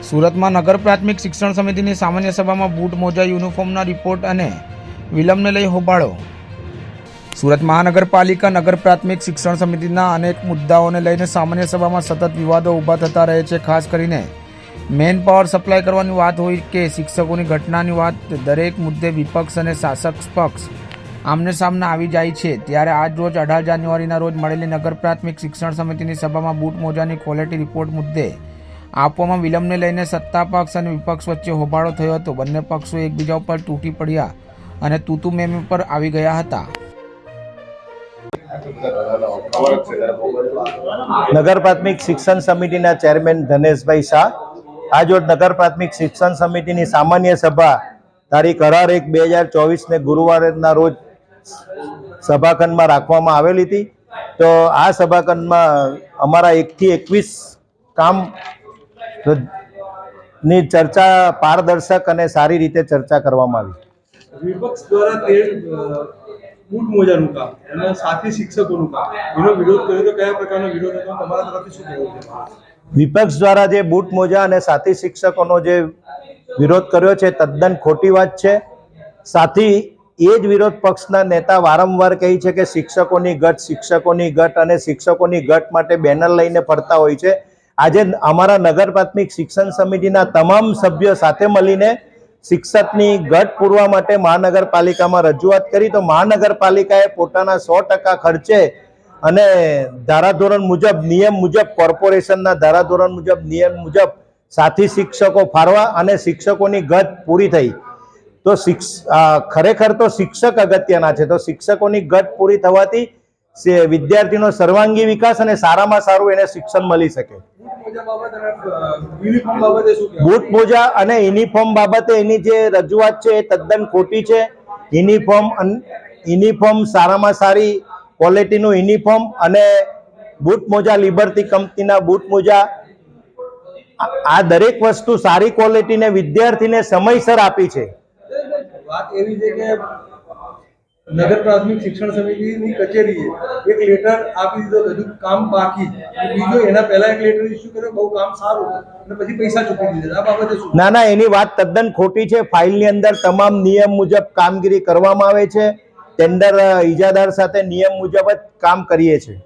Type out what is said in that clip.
સુરતમાં નગર પ્રાથમિક શિક્ષણ સમિતિની સામાન્ય સભામાં બૂટ મોજા યુનિફોર્મના રિપોર્ટ અને વિલંબને લઈ હોબાળો. સુરત મહાનગરપાલિકા નગર પ્રાથમિક શિક્ષણ સમિતિના અનેક મુદ્દાઓને લઈને સામાન્ય સભામાં સતત વિવાદો ઊભા થતા રહે છે. ખાસ કરીને મેન પાવર સપ્લાય કરવાની વાત હોય કે શિક્ષકોની ઘટનાની વાત, દરેક મુદ્દે વિપક્ષ અને શાસક પક્ષ આમને સામને આવી જાય છે. ત્યારે આજ રોજ 18 જાન્યુઆરીના રોજ મળેલી નગર પ્રાથમિક શિક્ષણ સમિતિની સભામાં બૂટ મોજાની ક્વોલિટી રિપોર્ટ મુદ્દે આપવામાં વિલંબને લઈને સત્તા પક્ષ અને વિપક્ષ વચ્ચે હોબાળો થયો હતો. બંને પક્ષો એકબીજા ઉપર તૂટી પડ્યા અને તૂતુ મેમે પર આવી ગયા હતા. નગર પ્રાથમિક શિક્ષણ સમિતિના ચેરમેન ધનેશભાઈ શાહ આજરોજ નગર પ્રાથમિક શિક્ષણ સમિતિની સામાન્ય સભા તારીખ 18/1/2024 ગુરુવારના રોજ સભાખંડમાં રાખવામાં આવેલી હતી. તો આ સભાખંડમાં અમારા 1 થી 21 કામ ની ચર્ચા પારદર્શક અને સારી રીતે ચર્ચા કરવામાં આવી. વિપક્ષ દ્વારા બૂટ મોજાનું કામ અને સાથી શિક્ષકોનું કામ એનો વિરોધ કર્યો તો કયા પ્રકારનો વિરોધ હતો, તમારા તરફથી શું કહેવું છે? વિપક્ષ દ્વારા જે બૂટ મોજા અને સાથી શિક્ષકોનો જે વિરોધ કર્યો છે તદ્દન ખોટી વાત છે. સાથી એ જ વિરોધ પક્ષના નેતા વારંવાર કહે છે કે શિક્ષકોની ગટ અને શિક્ષકોની ગટ માટે બેનર લઈને ફરતા હોય છે. આજે અમારા નગર પ્રાથમિક શિક્ષણ સમિતિના તમામ સભ્યો સાથે મળીને શિક્ષકની ગટ પૂરવા માટે મહાનગરપાલિકામાં રજૂઆત કરી. તો મહાનગરપાલિકાએ પોતાના 100% ખર્ચે અને ધારાધોરણ મુજબ, નિયમ મુજબ, કોર્પોરેશનના ધારાધોરણ મુજબ, નિયમ મુજબ સાથી શિક્ષકો ફાળવા અને શિક્ષકોની ગટ પૂરી થઈ. તો ખરેખર તો શિક્ષક અગત્યના છે. તો શિક્ષકોની ગટ પૂરી થવાથી વિદ્યાર્થીનો સર્વાંગી વિકાસ અને સારામાં સારું એને શિક્ષણ મળી શકે. બૂટ મોજા અને યુનિફોર્મ બાબતે એની જે રજૂઆત છે એ તદ્દન ખોટી છે. યુનિફોર્મ સારામાં સારી ક્વોલિટીનું યુનિફોર્મ અને બૂટ મોજા લિબર્ટી કંપનીના બૂટ મોજા, આ દરેક વસ્તુ સારી ક્વોલિટીને વિદ્યાર્થીને સમયસર આપી છે. વાત એવી છે કે નગર પ્રાથમિક શિક્ષણ સમિતિની કચેરીએ એક લેટર આપી દીધો, હજુ કામ બાકી, બીજો એના પહેલા એક લેટર ઇસ્યુ કર્યો, બહુ કામ સારું અને પછી પૈસા ચૂકવી દીધા. આ બાબતે શું? ના, એની વાત તદ્દન ખોટી છે. ફાઇલની અંદર તમામ નિયમ મુજબ કામગીરી કરવામાં આવે છે. ટેન્ડર ઇજાદાર સાથે નિયમ મુજબ જ કામ કરીએ છીએ.